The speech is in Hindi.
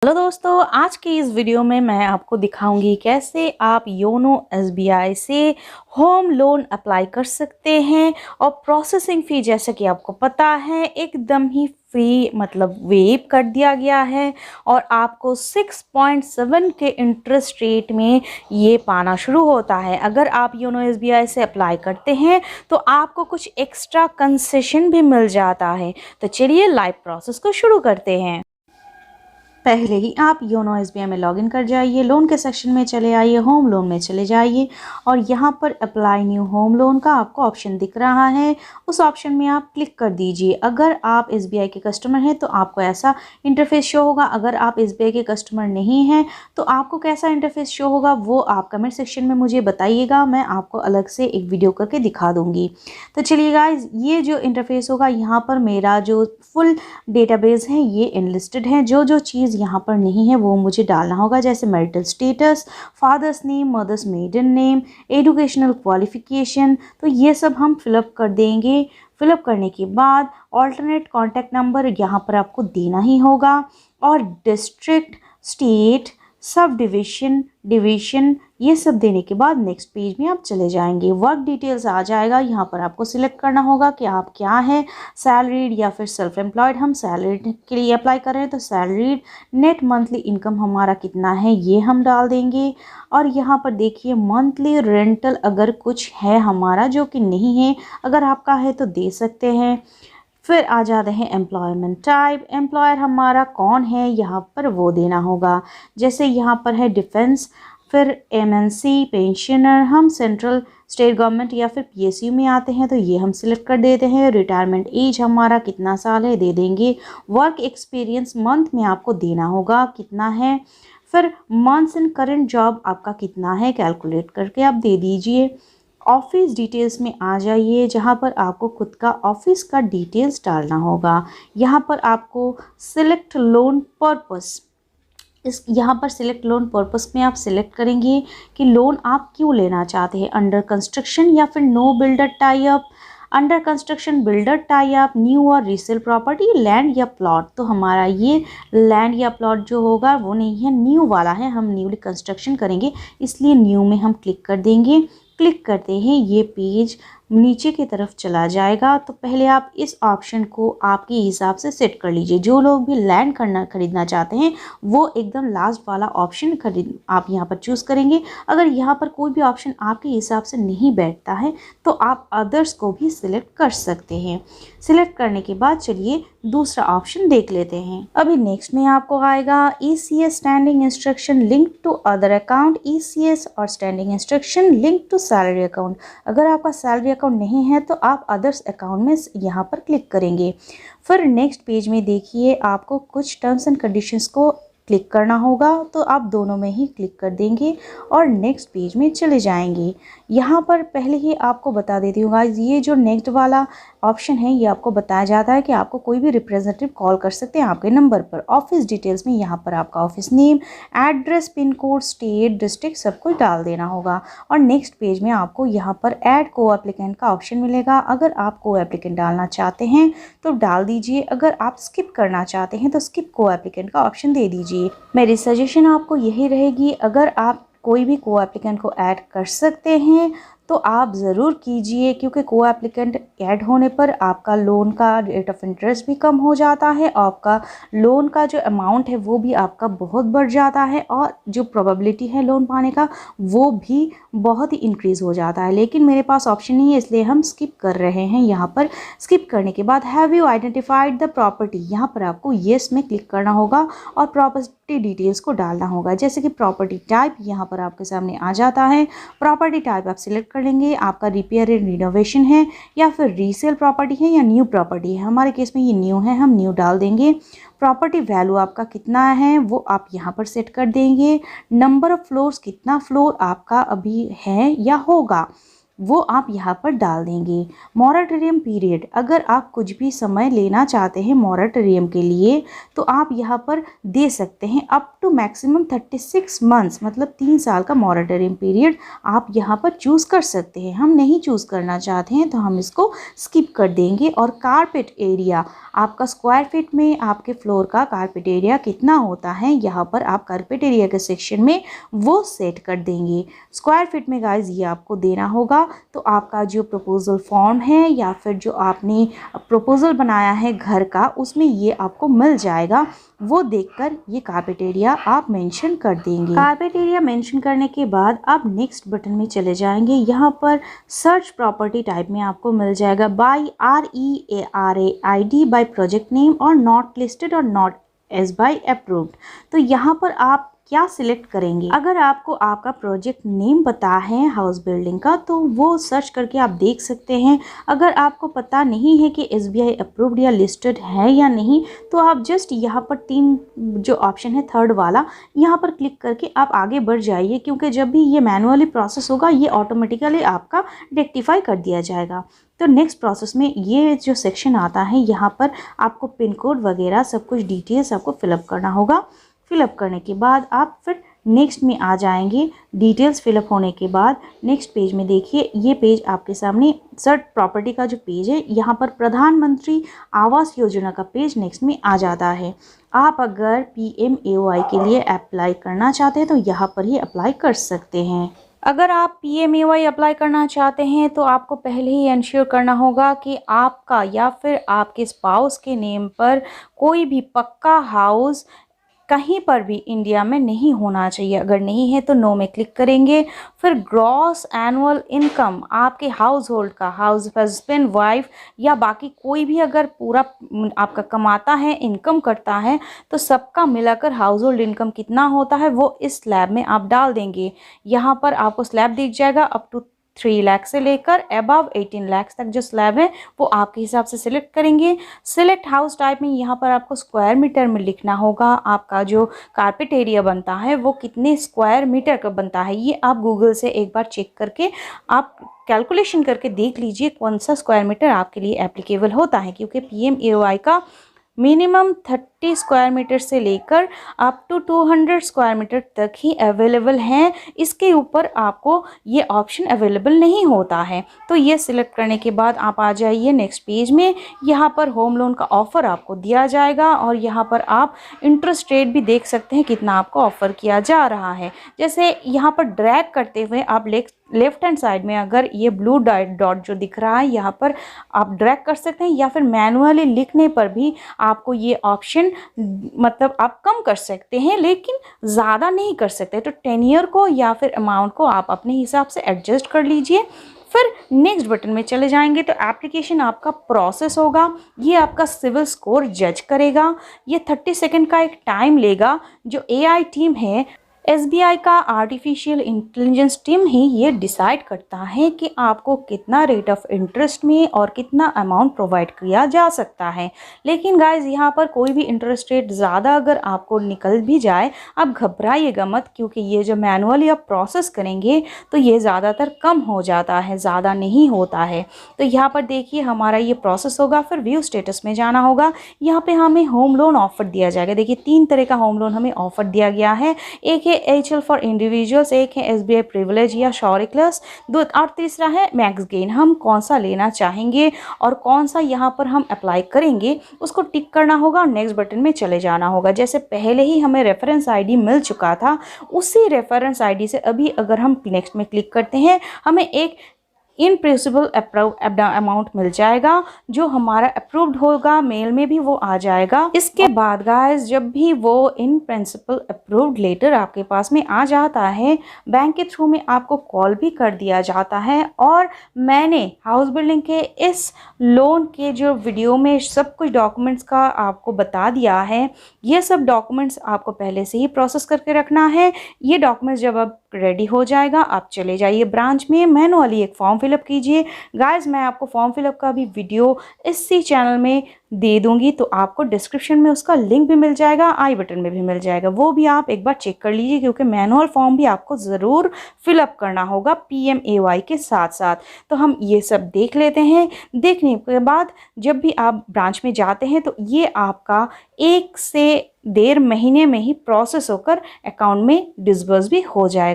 हेलो दोस्तों, आज की इस वीडियो में मैं आपको दिखाऊंगी कैसे आप योनो एसबीआई से होम लोन अप्लाई कर सकते हैं। और प्रोसेसिंग फ़ी जैसे कि आपको पता है एकदम ही फ्री मतलब वेव कर दिया गया है और आपको 6.7 के इंटरेस्ट रेट में ये पाना शुरू होता है। अगर आप योनो एसबीआई से अप्लाई करते हैं तो आपको कुछ एक्स्ट्रा कंसेशन भी मिल जाता है। तो चलिए लाइव प्रोसेस को शुरू करते हैं। पहले ही आप योनो एसबीआई में लॉगिन कर जाइए, लोन के सेक्शन में चले आइए, होम लोन में चले जाइए और यहाँ पर अप्लाई न्यू होम लोन का आपको ऑप्शन दिख रहा है, उस ऑप्शन में आप क्लिक कर दीजिए। अगर आप एसबीआई के कस्टमर हैं तो आपको ऐसा इंटरफेस शो होगा। अगर आप एसबीआई के कस्टमर नहीं हैं तो आपको कैसा इंटरफेस शो होगा वो आप कमेंट सेक्शन में मुझे बताइएगा, मैं आपको अलग से एक वीडियो करके दिखा दूँगी। तो चलिए गाइज, ये जो इंटरफेस होगा यहाँ पर मेरा जो फुल डेटाबेस है ये इनलिस्टेड है। जो चीज़ यहाँ पर नहीं है वो मुझे डालना होगा, जैसे marital status, father's name, mother's maiden name, educational qualification, तो ये सब हम फिलअप कर देंगे। फिलअप करने के बाद ऑल्टरनेट कॉन्टैक्ट नंबर यहाँ पर आपको देना ही होगा और district, state, sub division, division ये सब देने के बाद नेक्स्ट पेज में आप चले जाएंगे। वर्क डिटेल्स आ जाएगा, यहाँ पर आपको सिलेक्ट करना होगा कि आप क्या है, सैलरीड या फिर सेल्फ एम्प्लॉयड। हम सैलरीड के लिए अप्लाई कर रहे हैं तो सैलरीड। नेट मंथली इनकम हमारा कितना है ये हम डाल देंगे। और यहाँ पर देखिए मंथली रेंटल अगर कुछ है हमारा जो कि नहीं है, अगर आपका है तो दे सकते हैं। फिर आ जाते हैं एम्प्लॉयमेंट टाइप, एम्प्लॉयर हमारा कौन है यहाँ पर वो देना होगा, जैसे यहाँ पर है डिफेंस, फिर एमएनसी, पेंशनर, हम सेंट्रल स्टेट गवर्नमेंट या फिर पीएसयू में आते हैं तो ये हम सिलेक्ट कर देते हैं। रिटायरमेंट एज हमारा कितना साल है दे देंगे। वर्क एक्सपीरियंस मंथ में आपको देना होगा कितना है। फिर मंथ्स इन करंट जॉब आपका कितना है कैलकुलेट करके आप दे दीजिए। ऑफिस डिटेल्स में आ जाइए, जहाँ पर आपको खुद का ऑफिस का डिटेल्स डालना होगा। यहाँ पर आपको सिलेक्ट लोन पर्पस, इस यहाँ पर सिलेक्ट लोन पर्पस में आप सिलेक्ट करेंगे कि लोन आप क्यों लेना चाहते हैं, अंडर कंस्ट्रक्शन या फिर no builder tie up, under construction, builder tie up, new और रीसेल प्रॉपर्टी, लैंड या प्लॉट। तो हमारा ये लैंड या प्लॉट जो होगा वो नहीं है, न्यू वाला है, हम न्यूली कंस्ट्रक्शन करेंगे इसलिए न्यू में हम क्लिक कर देंगे। क्लिक करते हैं ये पेज नीचे की तरफ चला जाएगा। तो पहले आप इस ऑप्शन को आपके हिसाब से सेट कर लीजिए। जो लोग भी लैंड खरीदना चाहते हैं वो एकदम लास्ट वाला ऑप्शन आप यहाँ पर चूज़ करेंगे। अगर यहाँ पर कोई भी ऑप्शन आपके हिसाब से नहीं बैठता है तो आप अदर्स को भी सिलेक्ट कर सकते हैं। सिलेक्ट करने के बाद चलिए दूसरा ऑप्शन देख लेते हैं। अभी नेक्स्ट में आपको आएगा ECS standing instruction link to other account, ECS और standing instruction link to salary account. अगर आपका सैलरी अकाउंट नहीं है तो आप अदर्स अकाउंट में यहाँ पर क्लिक करेंगे। फिर नेक्स्ट पेज में देखिए आपको कुछ टर्म्स एंड कंडीशंस को क्लिक करना होगा, तो आप दोनों में ही क्लिक कर देंगे और नेक्स्ट पेज में चले जाएंगे। यहाँ पर पहले ही आपको बता देती हूँ गाइस, ये जो नेक्स्ट वाला ऑप्शन है ये आपको बताया जाता है कि आपको कोई भी रिप्रेजेंटेटिव कॉल कर सकते हैं आपके नंबर पर। ऑफिस डिटेल्स में यहाँ पर आपका office name, address, pin code, state, district सब कुछ डाल देना होगा। और नेक्स्ट पेज में आपको यहाँ पर ऐड को एप्लीकेंट का ऑप्शन मिलेगा। अगर आप को एप्लीकेंट डालना चाहते हैं तो डाल दीजिए, अगर आप स्किप करना चाहते हैं तो स्किप को एप्लीकेंट का ऑप्शन दे दीजिए। मेरी सजेशन आपको यही रहेगी, अगर आप कोई भी को एप्लीकेंट को ऐड कर सकते हैं तो आप ज़रूर कीजिए, क्योंकि को एप्लीकेंट ऐड होने पर आपका लोन का रेट ऑफ इंटरेस्ट भी कम हो जाता है, आपका लोन का जो अमाउंट है वो भी आपका बहुत बढ़ जाता है और जो प्रोबेबिलिटी है लोन पाने का वो भी बहुत ही इंक्रीज़ हो जाता है। लेकिन मेरे पास ऑप्शन नहीं है इसलिए हम स्किप कर रहे हैं। यहाँ पर स्किप करने के बाद have you identified the property, यहाँ पर आपको येस में क्लिक करना होगा और प्रॉपर्टी डिटेल्स को डालना होगा, जैसे कि प्रॉपर्टी टाइप यहाँ पर आपके सामने आ जाता है। प्रॉपर्टी टाइप आप सिलेक्ट कर लेंगे, आपका रिपेयर एंड रिनोवेशन है या फिर रीसेल प्रॉपर्टी है या न्यू प्रॉपर्टी है। हमारे केस में ये न्यू है, हम न्यू डाल देंगे। प्रॉपर्टी वैल्यू आपका कितना है वो आप यहाँ पर सेट कर देंगे। नंबर ऑफ फ्लोर्स, कितना फ्लोर आपका अभी है या होगा वो आप यहाँ पर डाल देंगे। मॉरेटोरियम पीरियड, अगर आप कुछ भी समय लेना चाहते हैं मॉरेटोरियम के लिए तो आप यहाँ पर दे सकते हैं अप टू मैक्सिमम 36 मंथ्स, मतलब 3 साल का मॉरेटोरियम पीरियड आप यहाँ पर चूज़ कर सकते हैं। हम नहीं चूज़ करना चाहते हैं तो हम इसको स्किप कर देंगे। और कारपेट एरिया, आपका स्क्वायर फीट में आपके फ्लोर का कारपेट एरिया कितना होता है, यहाँ पर आप कारपेट एरिया के सेक्शन में वो सेट कर देंगे। स्क्वायर फीट में गाइज ये आपको देना होगा। तो आपका जो प्रपोजल फॉर्म है या फिर जो आपने प्रपोजल बनाया है घर का, उसमें ये आपको मिल जाएगा। वो देखकर ये कारपेट एरिया आप मेंशन कर देंगे। कारपेट एरिया मेंशन करने के बाद आप नेक्स्ट बटन में चले जाएंगे। यहाँ पर सर्च प्रॉपर्टी टाइप में आपको मिल जाएगा by REARAID by project name और नॉट लिस्टेड और नॉट एज बाय अप्रूव्ड। तो यहाँ पर आप क्या सिलेक्ट करेंगे? अगर आपको आपका प्रोजेक्ट नेम पता है हाउस बिल्डिंग का तो वो सर्च करके आप देख सकते हैं। अगर आपको पता नहीं है कि SBI अप्रूव्ड या लिस्टेड है या नहीं तो आप जस्ट यहाँ पर 3 जो ऑप्शन है थर्ड वाला, यहाँ पर क्लिक करके आप आगे बढ़ जाइए, क्योंकि जब भी ये मैनुअली प्रोसेस होगा ये ऑटोमेटिकली आपका रेक्टिफाई कर दिया जाएगा। तो नेक्स्ट प्रोसेस में ये जो सेक्शन आता है यहाँ पर आपको पिन कोड वगैरह सब कुछ डिटेल्स आपको फिलअप करना होगा। फिलअप करने के बाद आप फिर नेक्स्ट में आ जाएंगे। डिटेल्स फिलअप होने के बाद नेक्स्ट पेज में देखिए, ये पेज आपके सामने सर्च प्रॉपर्टी का जो पेज है, यहाँ पर प्रधानमंत्री आवास योजना का पेज नेक्स्ट में आ जाता है। आप अगर PMAY के लिए अप्लाई करना चाहते हैं तो यहाँ पर ही अप्लाई कर सकते हैं। अगर आप PMAY अप्लाई करना चाहते हैं तो आपको पहले ही इंश्योर करना होगा कि आपका या फिर आपके स्पाउस के नेम पर कोई भी पक्का हाउस कहीं पर भी इंडिया में नहीं होना चाहिए। अगर नहीं है तो नो में क्लिक करेंगे। फिर ग्रॉस एनुअल इनकम, आपके हाउस होल्ड का, हाउस हस्बैंड वाइफ या बाकी कोई भी अगर पूरा आपका कमाता है, इनकम करता है, तो सबका मिलाकर हाउस होल्ड इनकम कितना होता है वो इस स्लैब में आप डाल देंगे। यहाँ पर आपको स्लैब दिख जाएगा अप टू 3 लाख से लेकर अबव 18 लाख तक जो स्लैब है वो आपके हिसाब से सिलेक्ट करेंगे। सिलेक्ट हाउस टाइप में यहाँ पर आपको स्क्वायर मीटर में लिखना होगा आपका जो कारपेट एरिया बनता है वो कितने स्क्वायर मीटर का बनता है। ये आप गूगल से एक बार चेक करके आप कैलकुलेशन करके देख लीजिए कौन सा स्क्वायर मीटर आपके लिए एप्लीकेबल होता है, क्योंकि PMAY का मिनिमम 30 स्क्वायर मीटर से लेकर अप टू 200 स्क्वायर मीटर तक ही अवेलेबल हैं। इसके ऊपर आपको ये ऑप्शन अवेलेबल नहीं होता है। तो ये सिलेक्ट करने के बाद आप आ जाइए नेक्स्ट पेज में। यहाँ पर होम लोन का ऑफ़र आपको दिया जाएगा और यहाँ पर आप इंटरेस्ट रेट भी देख सकते हैं कितना आपको ऑफ़र किया जा रहा है। जैसे यहाँ पर ड्रैग करते हुए आप लेफ्ट हैंड साइड में अगर ये ब्लू डॉट जो दिख रहा है यहाँ पर आप ड्रैग कर सकते हैं, या फिर मैनुअली लिखने पर भी आपको ये ऑप्शन मतलब आप कम कर सकते हैं, लेकिन ज़्यादा नहीं कर सकते। तो टेन्योर को या फिर अमाउंट को आप अपने हिसाब से एडजस्ट कर लीजिए। फिर नेक्स्ट बटन में चले जाएंगे तो एप्लीकेशन आपका प्रोसेस होगा। ये आपका सिविल स्कोर जज करेगा। ये 30 सेकंड का एक टाइम लेगा। जो AI टीम है SBI का आर्टिफिशियल इंटेलिजेंस टीम ही ये डिसाइड करता है कि आपको कितना रेट ऑफ इंटरेस्ट में और कितना अमाउंट प्रोवाइड किया जा सकता है। लेकिन गाइज यहाँ पर कोई भी इंटरेस्ट रेट ज़्यादा अगर आपको निकल भी जाए आप घबराइएगा मत, क्योंकि ये जो मैनुअली आप प्रोसेस करेंगे तो ये ज़्यादातर कम हो जाता है, ज़्यादा नहीं होता है। तो यहाँ पर देखिए हमारा ये प्रोसेस होगा। फिर व्यू स्टेटस में जाना होगा। यहाँ पर हमें होम लोन ऑफर दिया जाएगा। देखिए 3 तरह का होम लोन हमें ऑफर दिया गया है। एक है HL फॉर इंडिविजुअल्स, एक है SBI प्रिविलेज या शॉरिक्लस, और तीसरा है मैक्स गेन। हम कौन सा लेना चाहेंगे और कौन सा यहाँ पर हम अप्लाई करेंगे उसको टिक करना होगा और नेक्स्ट बटन में चले जाना होगा। जैसे पहले ही हमें रेफरेंस ID मिल चुका था, उसी रेफरेंस ID से अभी अगर हम नेक्स्ट में क्लिक करते हैं हमें एक इन प्रिंसिपल अमाउंट मिल जाएगा जो हमारा अप्रूव्ड होगा, मेल में भी वो आ जाएगा। इसके बाद गाइस जब भी वो इन प्रिंसिपल अप्रूव्ड लेटर आपके पास में आ जाता है, बैंक के थ्रू में आपको कॉल भी कर दिया जाता है। और मैंने हाउस बिल्डिंग के इस लोन के जो वीडियो में सब कुछ डॉक्यूमेंट्स का आपको बता दिया है। ये सब डॉक्यूमेंट्स आपको पहले से ही प्रोसेस करके रखना है। ये डॉक्यूमेंट्स जब आप रेडी हो जाएगा आप चले जाइए ब्रांच में, मैनुअली एक फॉर्म फिलअप कीजिए। गाइस मैं आपको फॉर्म फिलअप का भी वीडियो इसी चैनल में दे दूंगी, तो आपको डिस्क्रिप्शन में उसका लिंक भी मिल जाएगा, आई बटन में भी मिल जाएगा, वो भी आप एक बार चेक कर लीजिए, क्योंकि मैनुअल फॉर्म भी आपको ज़रूर फिलअप करना होगा PMAY के साथ साथ। तो हम ये सब देख लेते हैं। देखने के बाद जब भी आप ब्रांच में जाते हैं तो ये आपका 1 से 1.5 महीने में ही प्रोसेस होकर अकाउंट में डिसबर्स भी हो जाएगा।